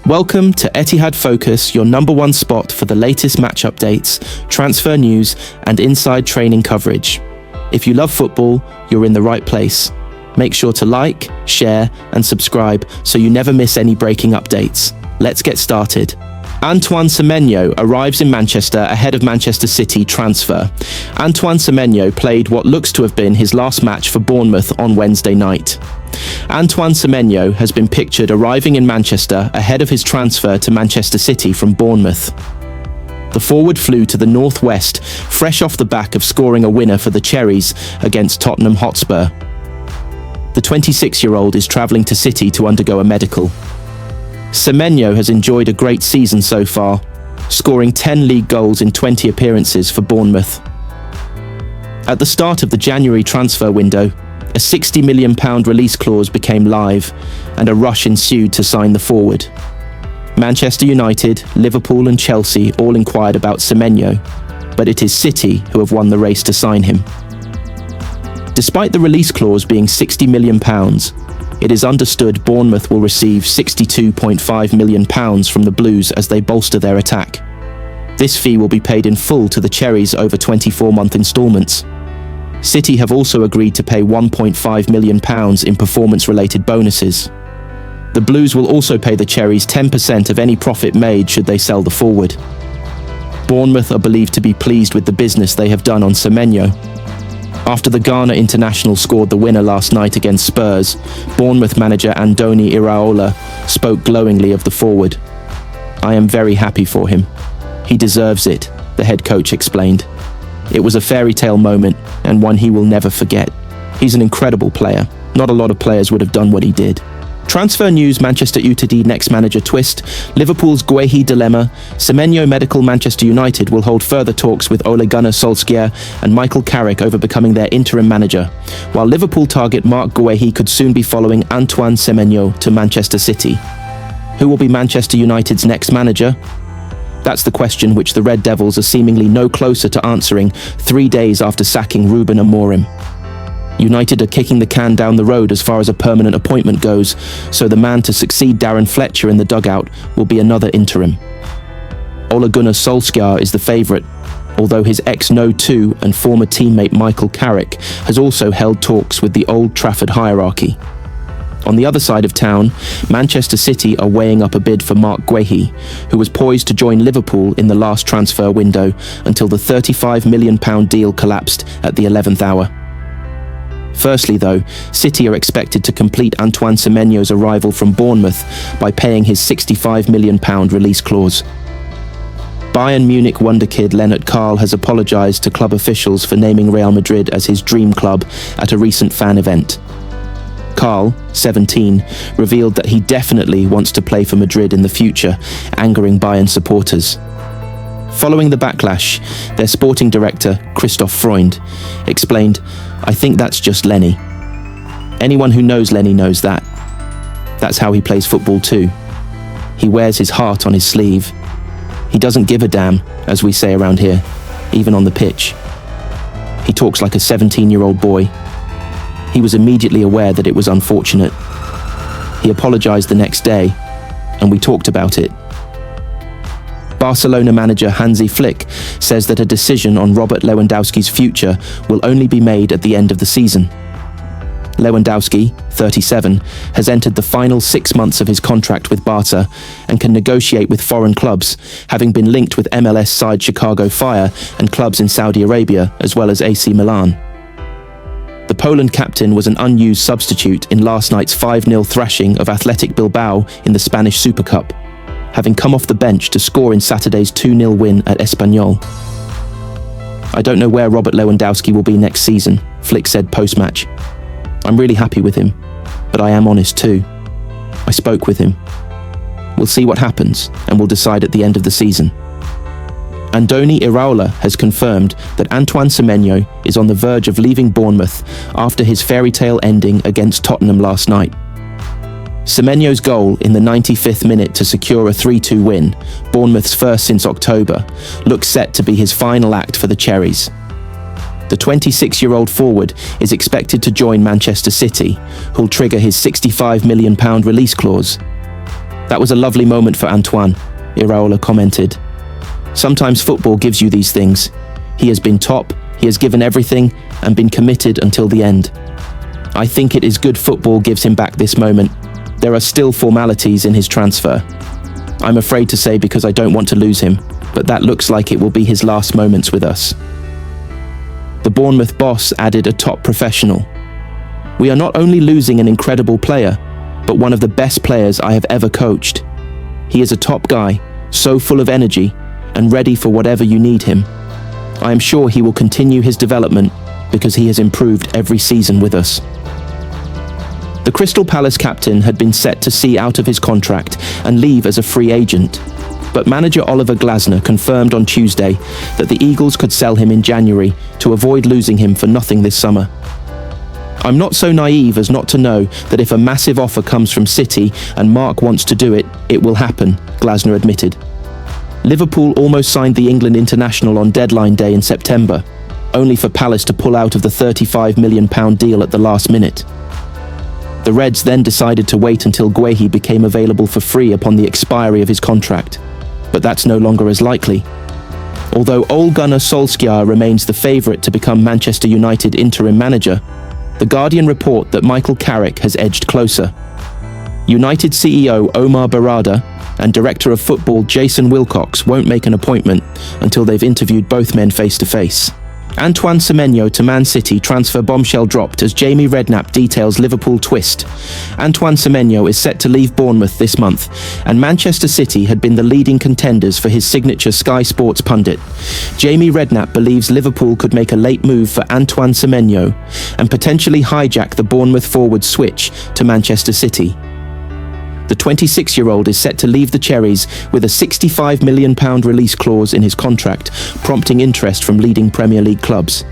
Welcome to Etihad Focus, your number one spot for the latest match updates, transfer news, and inside training coverage. If you love football, you're in the right place. Make sure to like, share, and subscribe so you never miss any breaking updates. Let's get started. Antoine Semenyo arrives in Manchester ahead of Manchester City transfer. Antoine Semenyo played what looks to have been his last match for Bournemouth on Wednesday night. Antoine Semenyo has been pictured arriving in Manchester ahead of his transfer to Manchester City from Bournemouth. The forward flew to the northwest, fresh off the back of scoring a winner for the Cherries against Tottenham Hotspur. The 26-year-old is travelling to City to undergo a medical. Semenyo has enjoyed a great season so far, scoring 10 league goals in 20 appearances for Bournemouth. At the start of the January transfer window, a £60 million release clause became live, and a rush ensued to sign the forward. Manchester United, Liverpool and Chelsea all inquired about Semenyo, but it is City who have won the race to sign him. Despite the release clause being £60 million, it is understood Bournemouth will receive £62.5 million from the Blues as they bolster their attack. This fee will be paid in full to the Cherries over 24-month instalments. City have also agreed to pay £1.5 million in performance-related bonuses. The Blues will also pay the Cherries 10% of any profit made should they sell the forward. Bournemouth are believed to be pleased with the business they have done on Semenyo. After the Ghana international scored the winner last night against Spurs, Bournemouth manager Antoine spoke glowingly of the forward. "I am very happy for him. He deserves it," the head coach explained. "It was a fairy tale moment and one he will never forget. He's an incredible player. Not a lot of players would have done what he did." Transfer news: Manchester Etihad next manager twist, Liverpool's Guéhi dilemma, Semenyo medical. Manchester United will hold further talks with Ole Gunnar Solskjaer and Michael Carrick over becoming their interim manager, while Liverpool target Marc Guéhi could soon be following Antoine Semenyo to Manchester City. Who will be Manchester United's next manager? That's the question which the Red Devils are seemingly no closer to answering 3 days after sacking Ruben Amorim. United are kicking the can down the road as far as a permanent appointment goes, so the man to succeed Darren Fletcher in the dugout will be another interim. Ole Gunnar Solskjaer is the favourite, although his ex-No 2 and former teammate Michael Carrick has also held talks with the Old Trafford hierarchy. On the other side of town, Manchester City are weighing up a bid for Marc Guéhi, who was poised to join Liverpool in the last transfer window until the £35 million deal collapsed at the 11th hour. Firstly, though, City are expected to complete Antoine Semenyo's arrival from Bournemouth by paying his £65 million release clause. Bayern Munich wonderkid Lennart Karl has apologised to club officials for naming Real Madrid as his dream club at a recent fan event. Karl, 17, revealed that he definitely wants to play for Madrid in the future, angering Bayern supporters. Following the backlash, their sporting director, Christoph Freund, explained, "I think that's just Lenny. Anyone who knows Lenny knows that. That's how he plays football too. He wears his heart on his sleeve. He doesn't give a damn, as we say around here, even on the pitch. He talks like a 17-year-old boy. He was immediately aware that it was unfortunate. He apologised the next day, and we talked about it." Barcelona manager Hansi Flick says that a decision on Robert Lewandowski's future will only be made at the end of the season. Lewandowski, 37, has entered the final 6 months of his contract with Barca and can negotiate with foreign clubs, having been linked with MLS side Chicago Fire and clubs in Saudi Arabia, as well as AC Milan. The Poland captain was an unused substitute in last night's 5-0 thrashing of Athletic Bilbao in the Spanish Super Cup, having come off the bench to score in Saturday's 2-0 win at Espanyol. "I don't know where Robert Lewandowski will be next season," Flick said post-match. "I'm really happy with him, but I am honest too. I spoke with him. We'll see what happens, and we'll decide at the end of the season." Antoine has confirmed that Antoine Semenyo is on the verge of leaving Bournemouth after his fairy tale ending against Tottenham last night. Semenyo's goal in the 95th minute to secure a 3-2 win, Bournemouth's first since October, looks set to be his final act for the Cherries. The 26-year-old forward is expected to join Manchester City, who'll trigger his £65 million release clause. That was a lovely moment for Antoine, Iraola commented. Sometimes football gives you these things. He has been top, he has given everything, and been committed until the end. I think it is good football gives him back this moment. There are still formalities in his transfer. I'm afraid to say because I don't want to lose him, but that looks like it will be his last moments with us. The Bournemouth boss added a top professional. We are not only losing an incredible player, but one of the best players I have ever coached. He is a top guy, so full of energy, and ready for whatever you need him. I am sure he will continue his development because he has improved every season with us. The Crystal Palace captain had been set to see out of his contract and leave as a free agent, but manager Oliver Glasner confirmed on Tuesday that the Eagles could sell him in January to avoid losing him for nothing this summer. I'm not so naive as not to know that if a massive offer comes from City and Mark wants to do it, it will happen, Glasner admitted. Liverpool almost signed the England international on deadline day in September, only for Palace to pull out of the £35 million deal at the last minute. The Reds then decided to wait until Guéhi became available for free upon the expiry of his contract, but that's no longer as likely. Although Ole Gunnar Solskjaer remains the favourite to become Manchester United interim manager, The Guardian report that Michael Carrick has edged closer. United CEO Omar Barada and Director of Football Jason Wilcox won't make an appointment until they've interviewed both men face-to-face. Antoine Semenyo to Man City transfer bombshell dropped as Jamie Redknapp details Liverpool twist. Antoine Semenyo is set to leave Bournemouth this month, and Manchester City had been the leading contenders for his signature Sky Sports pundit. Jamie Redknapp believes Liverpool could make a late move for Antoine Semenyo and potentially hijack the Bournemouth forward switch to Manchester City. The 26-year-old is set to leave the Cherries with a £65 million release clause in his contract, prompting interest from leading Premier League clubs.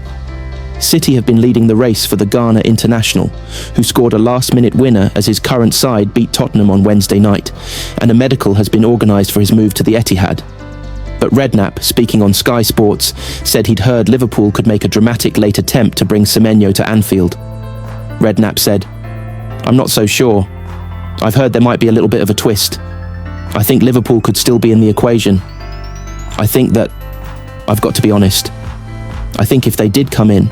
City have been leading the race for the Ghana international, who scored a last-minute winner as his current side beat Tottenham on Wednesday night, and a medical has been organised for his move to the Etihad. But Redknapp, speaking on Sky Sports, said he'd heard Liverpool could make a dramatic late attempt to bring Semenyo to Anfield. Redknapp said, "I'm not so sure. I've heard there might be a little bit of a twist. I think Liverpool could still be in the equation. I think that, I've got to be honest, I think if they did come in,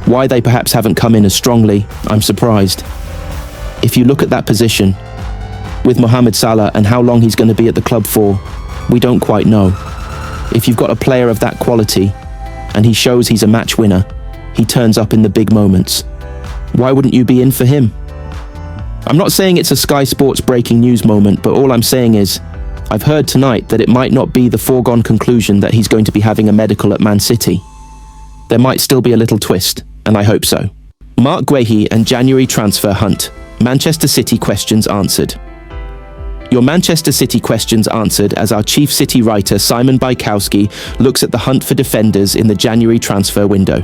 why they perhaps haven't come in as strongly, I'm surprised. If you look at that position, with Mohamed Salah and how long he's going to be at the club for, we don't quite know. If you've got a player of that quality, and he shows he's a match winner, he turns up in the big moments. Why wouldn't you be in for him?" I'm not saying it's a Sky Sports breaking news moment, but all I'm saying is, I've heard tonight that it might not be the foregone conclusion that he's going to be having a medical at Man City. There might still be a little twist, and I hope so. Mark Guéhi and January transfer hunt. Manchester City questions answered. Your Manchester City questions answered as our chief City writer Simon Bajkowski looks at the hunt for defenders in the January transfer window.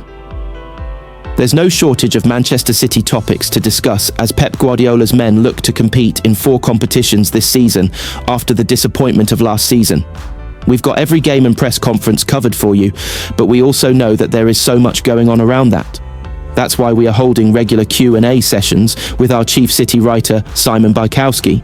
There's no shortage of Manchester City topics to discuss as Pep Guardiola's men look to compete in 4 competitions this season after the disappointment of last season. We've got every game and press conference covered for you, but we also know that there is so much going on around that. That's why we are holding regular Q&A sessions with our chief City writer Simon Bajkowski.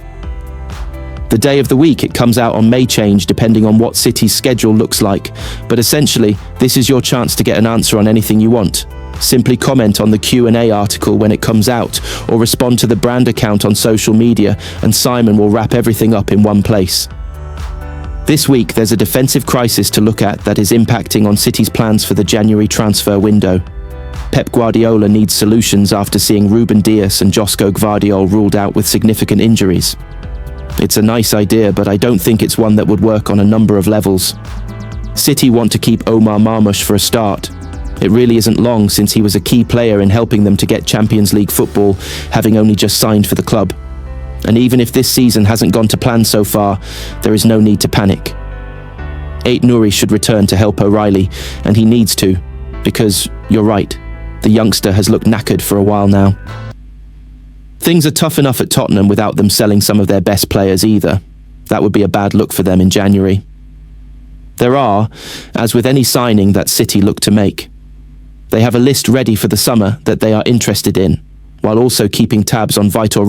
The day of the week it comes out on may change depending on what City's schedule looks like, but essentially this is your chance to get an answer on anything you want. Simply comment on the Q&A article when it comes out, or respond to the brand account on social media, and Simon will wrap everything up in one place. This week there's a defensive crisis to look at that is impacting on City's plans for the January transfer window. Pep Guardiola needs solutions after seeing Ruben Dias and Josko Gvardiol ruled out with significant injuries. It's a nice idea, but I don't think it's one that would work on a number of levels. City want to keep Omar Marmoush for a start. It really isn't long since he was a key player in helping them to get Champions League football, having only just signed for the club. And even if this season hasn't gone to plan so far, there is no need to panic. Ait-Nouri should return to help O'Reilly, and he needs to, because, you're right, the youngster has looked knackered for a while now. Things are tough enough at Tottenham without them selling some of their best players either. That would be a bad look for them in January. There are, as with any signing that City look to make, they have a list ready for the summer that they are interested in, while also keeping tabs on vital